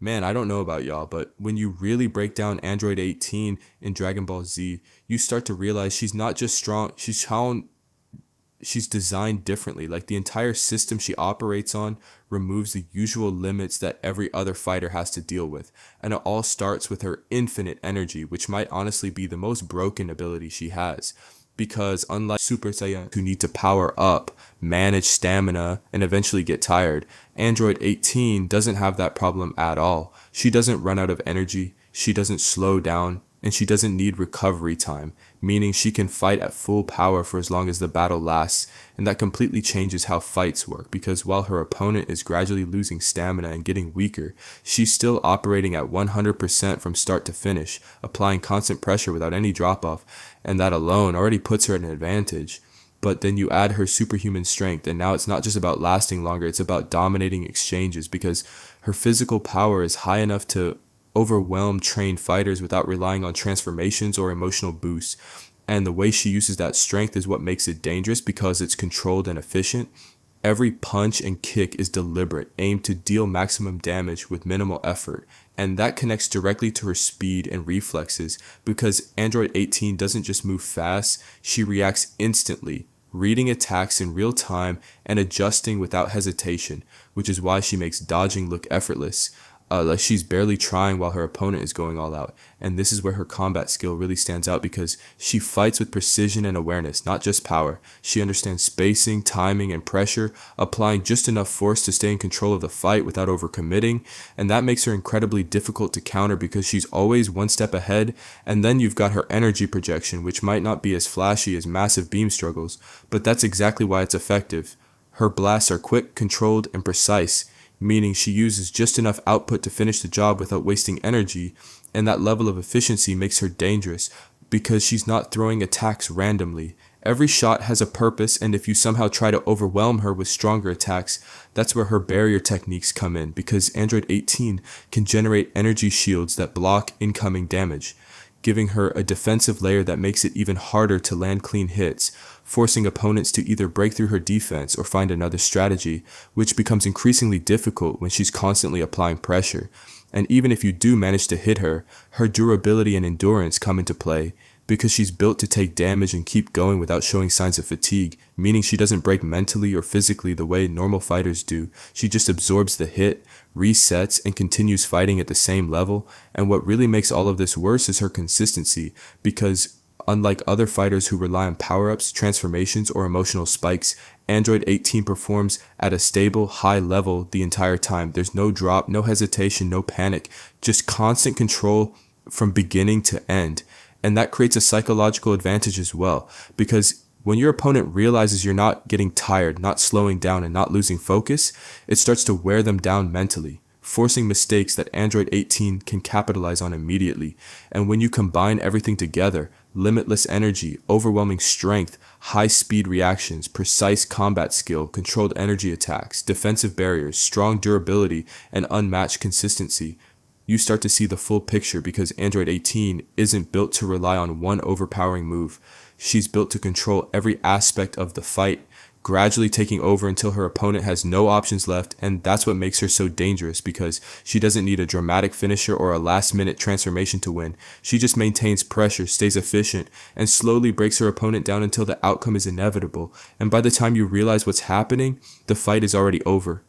Man, I don't know about y'all, but when you really break down Android 18 in Dragon Ball Z, you start to realize she's not just strong, she's designed differently. Like the entire system she operates on removes the usual limits that every other fighter has to deal with. And it all starts with her infinite energy, which might honestly be the most broken ability she has. Because unlike Super Saiyan who need to power up, manage stamina, and eventually get tired, Android 18 doesn't have that problem at all. She doesn't run out of energy, she doesn't slow down, and she doesn't need recovery time, meaning she can fight at full power for as long as the battle lasts, and that completely changes how fights work, because while her opponent is gradually losing stamina and getting weaker, she's still operating at 100% from start to finish, applying constant pressure without any drop-off, and that alone already puts her at an advantage. But then you add her superhuman strength, and now it's not just about lasting longer, it's about dominating exchanges, because her physical power is high enough to overwhelm trained fighters without relying on transformations or emotional boosts. And the way she uses that strength is what makes it dangerous, because it's controlled and efficient. Every punch and kick is deliberate, aimed to deal maximum damage with minimal effort, and that connects directly to her speed and reflexes, because Android 18 doesn't just move fast, she reacts instantly, reading attacks in real time and adjusting without hesitation, which is why she makes dodging look effortless. Like she's barely trying while her opponent is going all out. And this is where her combat skill really stands out, because she fights with precision and awareness, not just power. She understands spacing, timing, and pressure, applying just enough force to stay in control of the fight without overcommitting. And that makes her incredibly difficult to counter, because she's always one step ahead. And then you've got her energy projection, which might not be as flashy as massive beam struggles, but that's exactly why it's effective. Her blasts are quick, controlled, and precise, meaning she uses just enough output to finish the job without wasting energy, and that level of efficiency makes her dangerous, because she's not throwing attacks randomly. Every shot has a purpose, and if you somehow try to overwhelm her with stronger attacks, that's where her barrier techniques come in, because Android 18 can generate energy shields that block incoming damage, giving her a defensive layer that makes it even harder to land clean hits, forcing opponents to either break through her defense or find another strategy, which becomes increasingly difficult when she's constantly applying pressure. And even if you do manage to hit her, her durability and endurance come into play, because she's built to take damage and keep going without showing signs of fatigue, meaning she doesn't break mentally or physically the way normal fighters do. She just absorbs the hit, resets, and continues fighting at the same level. And what really makes all of this worse is her consistency, because unlike other fighters who rely on power-ups, transformations, or emotional spikes, Android 18 performs at a stable, high level the entire time. There's no drop, no hesitation, no panic, just constant control from beginning to end. And that creates a psychological advantage as well, because when your opponent realizes you're not getting tired, not slowing down, and not losing focus, it starts to wear them down mentally, forcing mistakes that Android 18 can capitalize on immediately. And when you combine everything together, limitless energy, overwhelming strength, high-speed reactions, precise combat skill, controlled energy attacks, defensive barriers, strong durability, and unmatched consistency, you start to see the full picture, because Android 18 isn't built to rely on one overpowering move. She's built to control every aspect of the fight, gradually taking over until her opponent has no options left, and that's what makes her so dangerous, because she doesn't need a dramatic finisher or a last-minute transformation to win. She just maintains pressure, stays efficient, and slowly breaks her opponent down until the outcome is inevitable, and by the time you realize what's happening, the fight is already over.